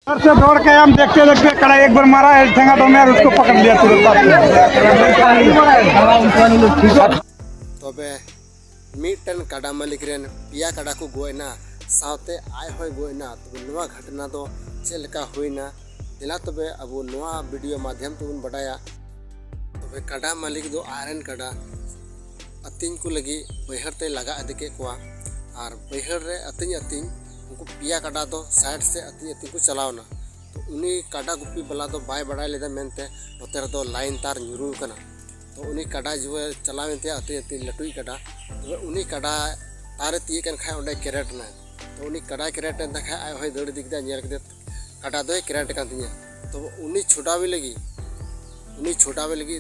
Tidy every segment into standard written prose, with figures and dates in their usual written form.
घर से दौड़ के हम देखते देखते कड़ा एक बार मारा है ठेंगा तो मैं उसको पकड़ लिया तुरंत। तबे मिटन काडा मालिक रेन पिया काडा को गोयना साथे आय होय गोयना तबे नवा घटना दो चेलका होइना दिला तबे अब नवा वीडियो माध्यम ते बन बडाया तबे काडा मालिक दो आयरन काडा अतिन को लगी बैहर ते लगा अदके कोआ और बैहर रे अतिन उनको पिया काडा दो साइड से अतिन को चलावना तो उनी काडा गुप्पी बला दो बाय बडाय लेदा मेनते नोते रे दो लाइन तार nyuru kana तो उनी काडा जो चलावेंते अतिन लटुई काडा तो उनी काडा तारे तीए कन खाय ओंडे कैरेट ना तो उनी काडा कैरेट एन देखा आय होय दड़ दिगदा नेल कदे काडा दो कैरेट कान तिया तो उनी छोटावे लगी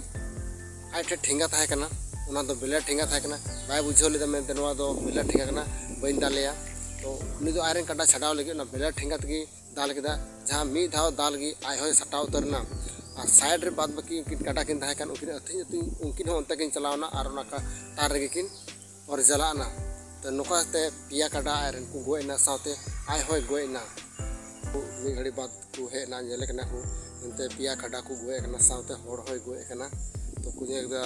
आय ठे ठेंगा थाय कना उना दो बिला ठेंगा थाय कना बाय बुझो लेदा मेनते नवा दो बिला ठेंगा कना बइन दालेया तो उनी दो आयरन काडा छडाव लगी ना बिला ठेंगा तगी दाल केदा जहां मी धाव दाल गी आय होय सटाव उतरना और साइड रे बाद बाकी उनकिन काटा किन थाय कान उनकिन अथिन उनकिन हो अंते किन चलावना और उना का तार रे किन और जलाना तो नोकाते पिया काडा आयरन को गोयना साथे आय होय गोयना मी घड़ी बाद को हे ना नेले कना को अंते पिया काडा को गोय कना साथे होड़ होय गोय कना तो कुछ एकदा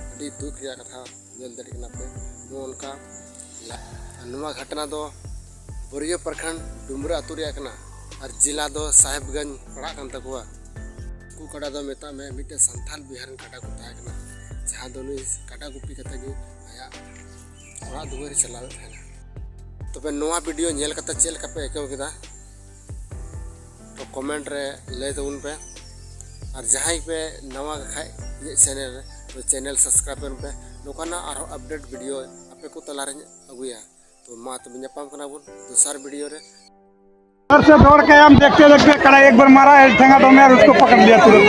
अडी दुख रिया कथा नेल दड़ी कना पे उनका नवा घटना दो बोरियो प्रखंड डुमरा अतु रिया कना और जिला दो साहेबगंज पड़ा कान तकुआ को काडा दो मेता में मिटे संथाल बिहार काडा को ताय कना जहां दोनी काडा गुप्पी कते गी आया ओरा दुवर चलावे थाना तबे नवा वीडियो नेल कते चेल का पे एकेव केदा तो कमेंट रे ले दउन पे और जहां पे नवा खाय ये चैनल तो चैनल सब्सक्राइब पे नोकाना और अपडेट वीडियो आपे को तला रे अगुया तो मा तबे नेपाम कना बुन दूसरा वीडियो रे घर से दौड़ के हम देखते देखते कड़ा एक बार मारा है ठेंगा तो मैं उसको पकड़ लिया तुरंत।